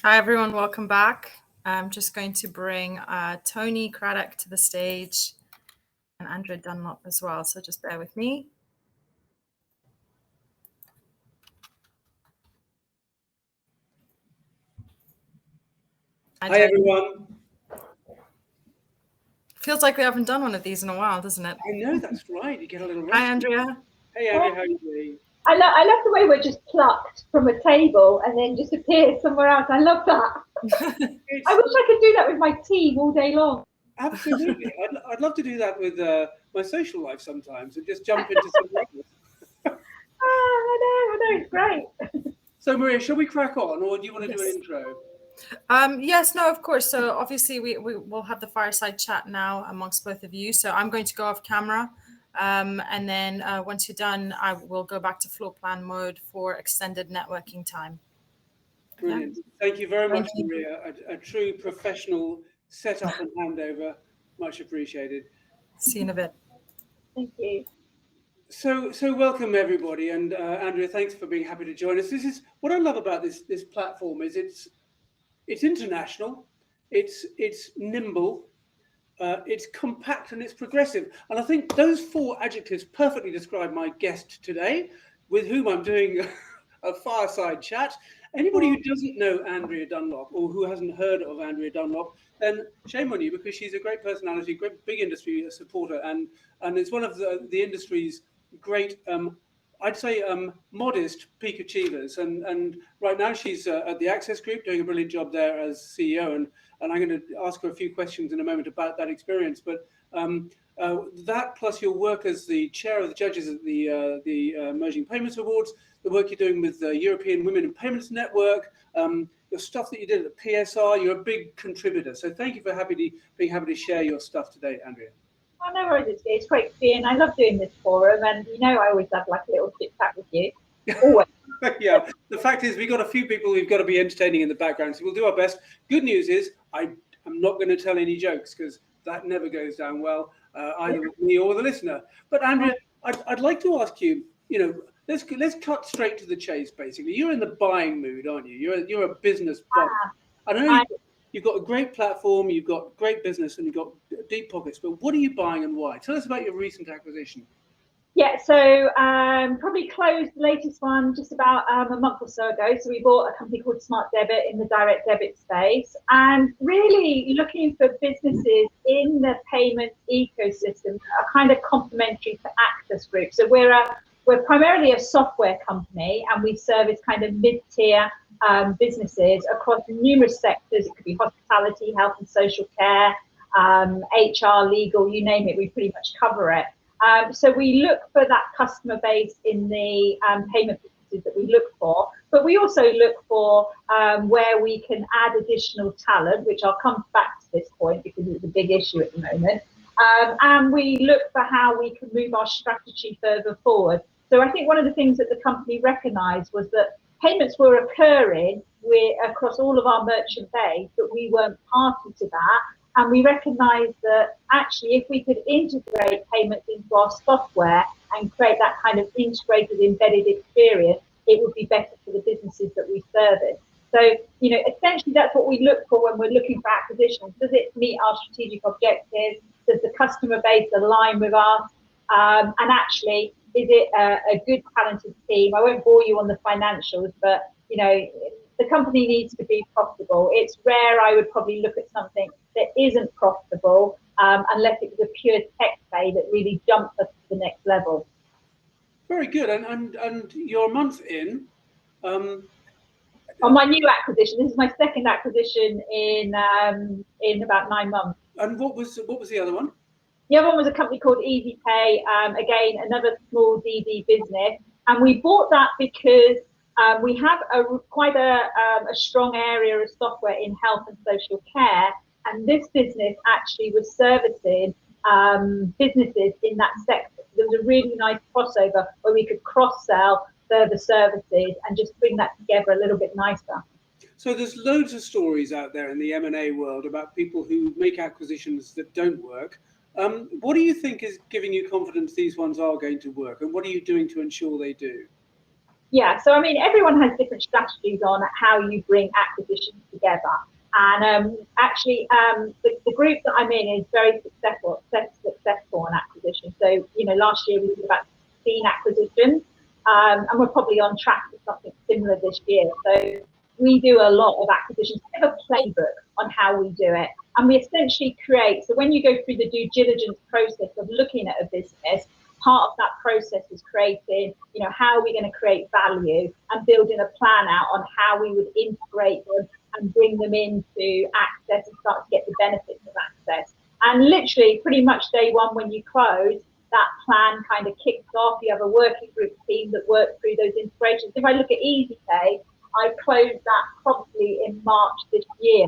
Hi, everyone. Welcome back. I'm just going to bring Tony Craddock to the stage and Andrea Dunlop as well. So just bear with me. Hi, everyone. Feels like we haven't done one of these in a while, doesn't it? I know, that's right. You get a little rest. Hi, Andrea. Hey, Andrea, how are you doing? I love the way we're just plucked from a table and then just appear somewhere else. I love that. I wish I could do that with my team all day long. Absolutely. I'd love to do that with my social life sometimes and just jump into some things. I know, it's great. So, Maria, shall we crack on, or do you want to do an intro? Yes, no, of course. So obviously we will have the fireside chat now amongst both of you. So I'm going to go off camera. And then once you're done, I will go back to floor plan mode for extended networking time. Brilliant. Yeah. Thank you very much, Maria. A true professional setup and handover. Much appreciated. See you in a bit. Thank you. So welcome everybody, and Andrea, thanks for being happy to join us. This is what I love about this platform is it's international, it's nimble, it's compact, and it's progressive. And I think those four adjectives perfectly describe my guest today, with whom I'm doing a fireside chat. Anybody who doesn't know Andrea Dunlop or who hasn't heard of Andrea Dunlop, then shame on you, because she's a great personality, great big industry supporter, and it's one of the industry's great, I'd say, modest peak achievers. And right now she's at the Access Group doing a brilliant job there as CEO. And I'm going to ask her a few questions in a moment about that experience. But that plus your work as the chair of the judges at the Emerging Payments Awards, the work you're doing with the European Women in Payments Network, your stuff that you did at the PSR, you're a big contributor. So thank you for being happy to share your stuff today, Andrea. Oh, no worries. It's great to be in. I love doing this forum, and I always have like a little chit chat with you. Always. Yeah, the fact is we've got a few people who've got to be entertaining in the background, so we'll do our best. Good news is I'm not going to tell any jokes, because that never goes down well, either with me or the listener. But Andrea, I'd like to ask you, let's cut straight to the chase. Basically, you're in the buying mood, aren't you? You're a business buyer. I know you've got a great platform, you've got great business, and you've got deep pockets. But what are you buying and why? Tell us about your recent acquisition. Yeah, so probably closed the latest one just about a month or so ago. So we bought a company called Smart Debit in the direct debit space, and really looking for businesses in the payment ecosystem that are kind of complementary to Access Group. So we're primarily a software company, and we service kind of mid-tier businesses across numerous sectors. It could be hospitality, health and social care, HR, legal, you name it, we pretty much cover it. So we look for that customer base in the payment businesses that we look for, but we also look for where we can add additional talent, which I'll come back to this point because it's a big issue at the moment. And we look for how we can move our strategy further forward. So I think one of the things that the company recognised was that payments were occurring across all of our merchant base, but we weren't party to that. And we recognised that actually if we could integrate payments into our software and create that kind of integrated embedded experience, it would be better for the businesses that we service. So, essentially that's what we look for when we're looking for acquisitions. Does it meet our strategic objectives? Does the customer base align with us? And actually, is it a good talented team? I won't bore you on the financials, but, the company needs to be profitable. It's rare I would probably look at something that isn't profitable unless it was a pure tech play that really jumps us to the next level. Very good. And you're a month in. On my new acquisition, this is my second acquisition in about 9 months. And what was the other one? The other one was a company called EasyPay. Again, another small DD business, and we bought that because we have quite a strong area of software in health and social care, and this business actually was servicing businesses in that sector. There was a really nice crossover where we could cross-sell further services and just bring that together a little bit nicer. So there's loads of stories out there in the M&A world about people who make acquisitions that don't work. What do you think is giving you confidence these ones are going to work, and what are you doing to ensure they do? Yeah, so I mean, everyone has different strategies on how you bring acquisitions together. And the group that I'm in is very successful on acquisition. So, last year we did about 16 acquisitions, and we're probably on track for something similar this year. So we do a lot of acquisitions. We have a playbook on how we do it. And we essentially create, so when you go through the due diligence process of looking at a business, part of that process is creating, how are we going to create value and building a plan out on how we would integrate them and bring them into access and start to get the benefits of access. And literally pretty much day one when you close, that plan kind of kicks off. You have a working group team that work through those integrations. If I look at EasyPay, I closed that probably in March this year.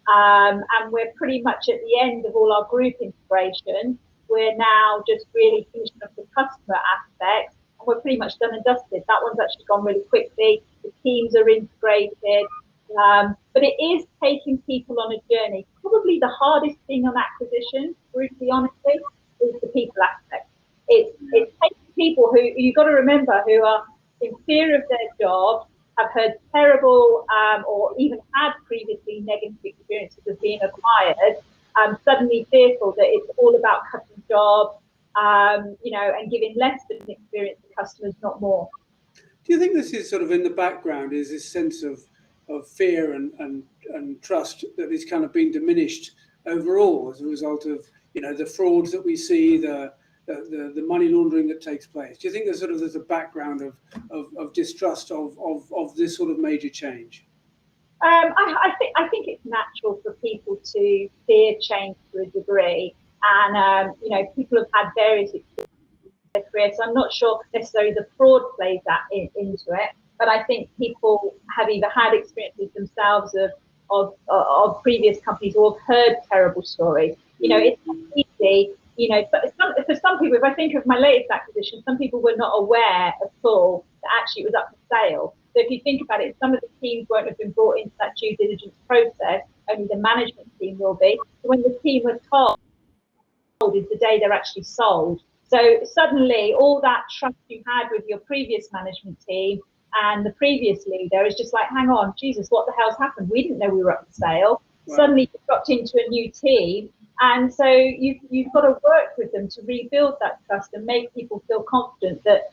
And we're pretty much at the end of all our group integrations. We're now just really finishing up the customer aspects, and we're pretty much done and dusted. That one's actually gone really quickly. The teams are integrated. But it is taking people on a journey. Probably the hardest thing on acquisition, brutally honestly, is the people aspect. It's taking people who, you've got to remember, who are in fear of their job, have heard terrible or even had previously negative experiences of being acquired, suddenly fearful that it's all about cutting jobs, and giving less than an experience to customers, not more. Do you think this is sort of in the background, is this sense of fear and trust that is kind of being diminished overall as a result of, the frauds that we see, the money laundering that takes place? Do you think there's a background of distrust of this sort of major change? I think it's natural for people to fear change to a degree, and people have had various experiences in their career, so I'm not sure necessarily the fraud plays that into it. But I think people have either had experiences themselves of previous companies or have heard terrible stories. It's not easy. For some people, if I think of my latest acquisition, some people were not aware at all that actually it was up for sale. So if you think about it, some of the teams won't have been brought into that due diligence process, only the management team will be. So when the team was told is the day they're actually sold. So suddenly all that trust you had with your previous management team and the previous leader is just like, hang on, Jesus, what the hell's happened? We didn't know we were up for sale. Wow. Suddenly you've dropped into a new team. And so you've got to work with them to rebuild that trust and make people feel confident that,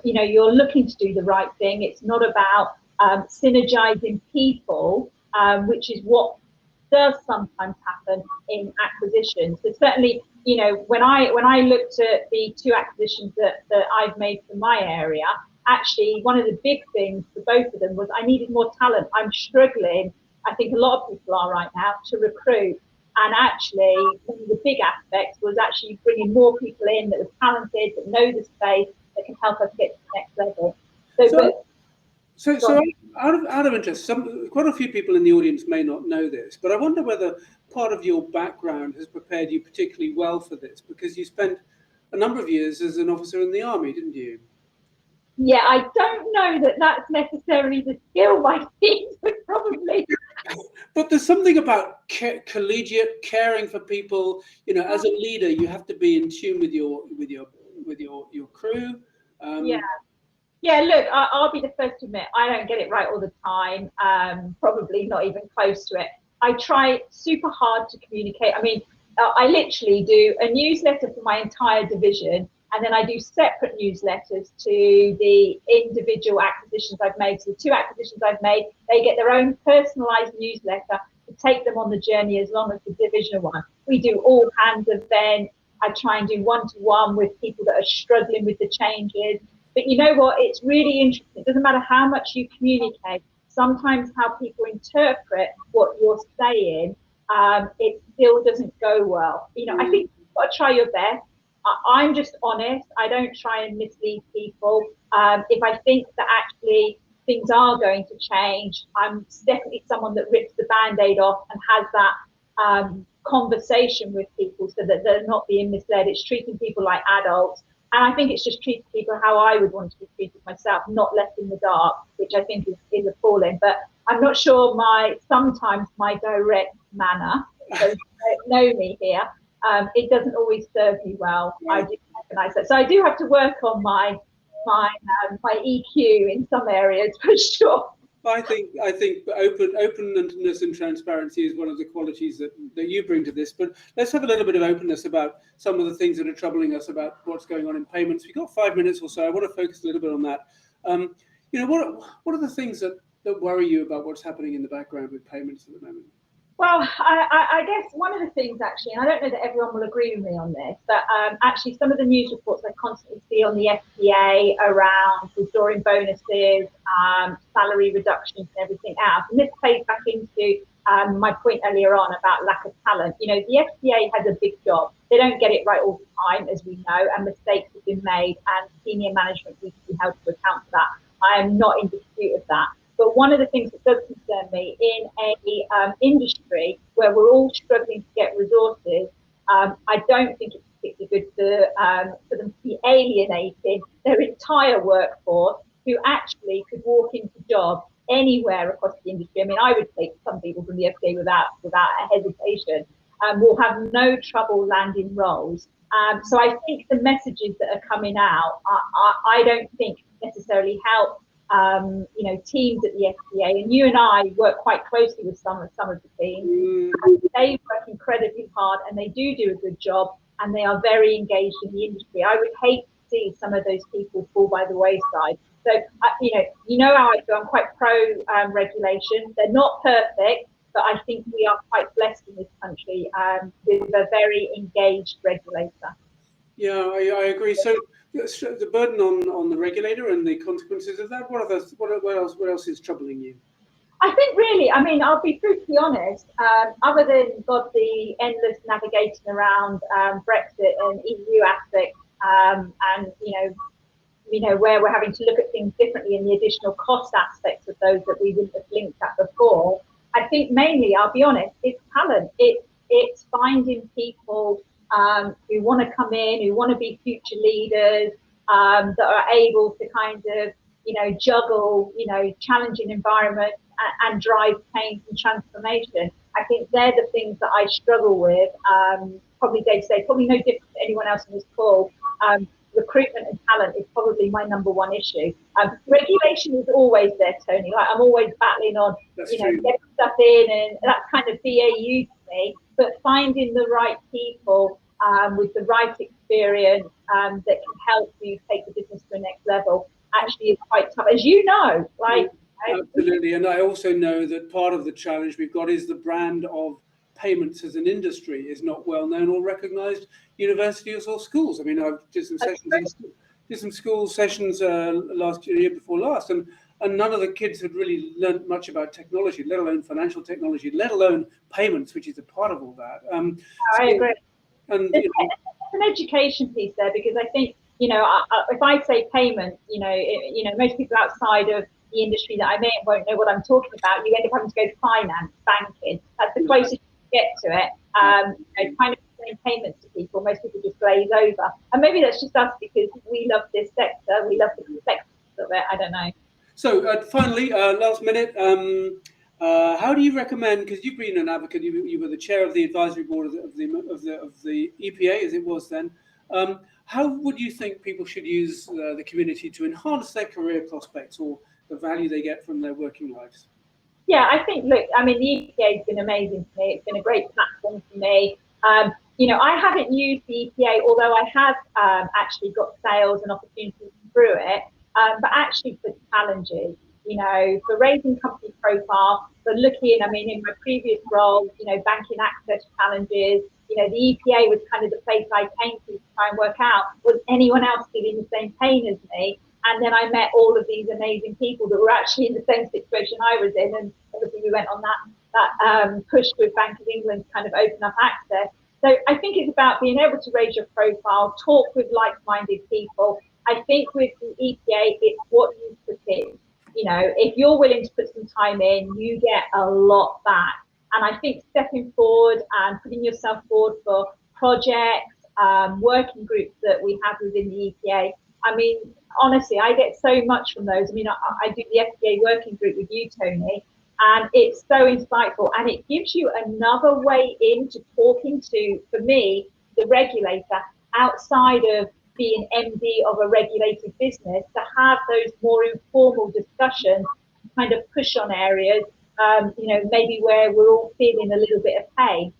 you're looking to do the right thing. It's not about synergizing people, which is what does sometimes happen in acquisitions. So certainly, when I looked at the two acquisitions that I've made for my area, actually one of the big things for both of them was I needed more talent. I'm struggling, I think a lot of people are right now, to recruit. And actually, one of the big aspects was actually bringing more people in that are talented, that know the space, that can help us get to the next level. So out of interest, quite a few people in the audience may not know this, but I wonder whether part of your background has prepared you particularly well for this, because you spent a number of years as an officer in the army, didn't you? Yeah, I don't know that that's necessarily the skill my teams would probably. But there's something about collegiate caring for people. As a leader, you have to be in tune with your crew. Yeah. Look, I'll be the first to admit I don't get it right all the time. Probably not even close to it. I try super hard to communicate. I mean, I literally do a newsletter for my entire division, and then I do separate newsletters to the individual acquisitions I've made. So the two acquisitions I've made, they get their own personalised newsletter to take them on the journey as long as the divisional one. We do all hands events. I try and do one-to-one with people that are struggling with the changes. But you know what? It's really interesting. It doesn't matter how much you communicate. Sometimes how people interpret what you're saying, it still doesn't go well. I think you've got to try your best. I'm just honest. I don't try and mislead people. If I think that actually things are going to change, I'm definitely someone that rips the Band-Aid off and has that conversation with people so that they're not being misled. It's treating people like adults. And I think it's just treating people how I would want to be treated myself, not left in the dark, which I think is appalling. But I'm not sure sometimes my direct manner, those who don't know me here, it doesn't always serve me well. Yeah. I do recognize that. So I do have to work on my EQ in some areas for sure. I think openness and transparency is one of the qualities that you bring to this. But let's have a little bit of openness about some of the things that are troubling us about what's going on in payments. We've got 5 minutes or so. I want to focus a little bit on that. What are the things that worry you about what's happening in the background with payments at the moment? Well, I guess one of the things actually, and I don't know that everyone will agree with me on this, but actually some of the news reports I constantly see on the FCA around withdrawing bonuses, salary reductions and everything else. And this plays back into my point earlier on about lack of talent. You know, the FCA has a big job. They don't get it right all the time, as we know, and mistakes have been made and senior management needs to be held to account for that. I am not in dispute of that. But one of the things that does concern me in a industry where we're all struggling to get resources, I don't think it's particularly good for them to be alienating their entire workforce who actually could walk into jobs anywhere across the industry. I mean, I would take some people from the FCA without a hesitation, will have no trouble landing roles. So I think the messages that are coming out, I don't think necessarily help teams at the FCA, and you and I work quite closely with some of the teams. They work incredibly hard, and they do a good job, and they are very engaged in the industry. I would hate to see some of those people fall by the wayside. So, you know how I feel. I'm quite pro regulation. They're not perfect, but I think we are quite blessed in this country with a very engaged regulator. Yeah, I agree. So the burden on the regulator and the consequences of that. What else is troubling you? I think really, I mean, I'll be brutally honest. Other than the endless navigating around Brexit and EU aspects, and where we're having to look at things differently and the additional cost aspects of those that we wouldn't have linked at before. I think mainly, I'll be honest, it's talent. It's finding people who want to come in, who want to be future leaders, that are able to kind of, juggle, challenging environments and drive change and transformation. I think they're the things that I struggle with, probably day to day, probably no different to anyone else on this call. Recruitment and talent is probably my number one issue. Regulation is always there, Tony. Like, I'm always battling on, getting stuff in, and that's kind of BAU to me. But finding the right people with the right experience that can help you take the business to the next level actually is quite tough, as you know. Absolutely, and I also know that part of the challenge we've got is the brand of payments as an industry is not well known or recognised universities or schools. I mean, I did some school sessions last year before last, and none of the kids had really learned much about technology, let alone financial technology, let alone payments, which is a part of all that. I agree. And there's an education piece there, because I think, if I say payment, most people outside of the industry that I'm in won't know what I'm talking about. You end up having to go to finance, banking. That's the closest you get to it. Kind of explain payments to people, most people just glaze over. And maybe that's just us because we love this sector. We love the complexities of it. I don't know. So finally, last minute, how do you recommend? Because you've been an advocate, you were the chair of the advisory board of the EPA, as it was then. How would you think people should use the community to enhance their career prospects or the value they get from their working lives? Yeah, I think, look, I mean, the EPA has been amazing for me. It's been a great platform for me. I haven't used the EPA, although I have actually got sales and opportunities through it, but actually for challenges, for raising company profile, for looking, I mean, in my previous role, banking access challenges, the EPA was kind of the place I came to try and work out, was anyone else feeling the same pain as me? And then I met all of these amazing people that were actually in the same situation I was in. And obviously we went on that push with Bank of England to kind of open up access. So I think it's about being able to raise your profile, talk with like-minded people. I think with the EPA, it's what you put in. If you're willing to put some time in, you get a lot back. And I think stepping forward and putting yourself forward for projects, working groups that we have within the EPA, I mean, honestly, I get so much from those. I mean, I do the FCA working group with you, Tony, and it's so insightful. And it gives you another way into talking to, for me, the regulator, outside of being MD of a regulated business, to have those more informal discussions kind of push on areas, maybe where we're all feeling a little bit of pain.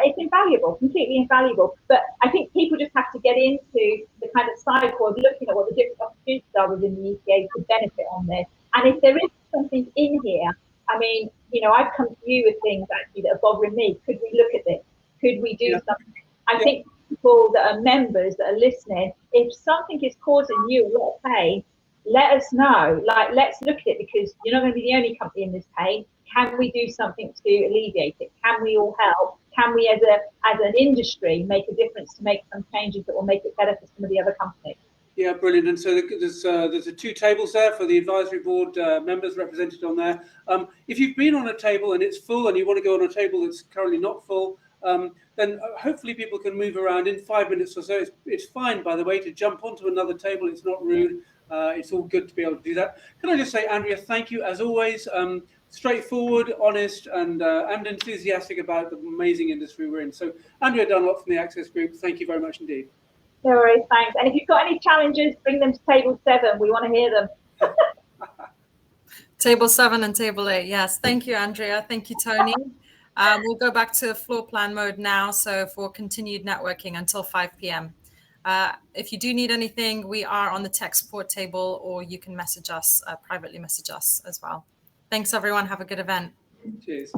It's invaluable, completely invaluable. But I think people just have to get into the kind of cycle of looking at what the different opportunities are within the ECA to benefit on this. And if there is something in here, I mean, I've come to you with things actually that are bothering me. Could we look at this? Could we do something? I think people that are members that are listening, if something is causing you a lot of pain, let us know. Like, let's look at it, because you're not going to be the only company in this pain. Can we do something to alleviate it? Can we all help? Can we, as an industry, make a difference to make some changes that will make it better for some of the other companies? Yeah, brilliant. And so there's the two tables there for the advisory board members represented on there. If you've been on a table and it's full and you want to go on a table that's currently not full, then hopefully people can move around in 5 minutes or so. It's fine, by the way, to jump onto another table. It's not rude. It's all good to be able to do that. Can I just say, Andrea, thank you as always. Straightforward, honest, and enthusiastic about the amazing industry we're in. So, Andrea Dunlop from the Access Group, thank you very much indeed. No worries, thanks. And if you've got any challenges, bring them to table 7. We want to hear them. Table 7 and table 8. Yes. Thank you, Andrea. Thank you, Tony. We'll go back to floor plan mode now. So for continued networking until 5 p.m. If you do need anything, we are on the tech support table, or you can message us, privately message us as well. Thanks, everyone. Have a good event. Cheers.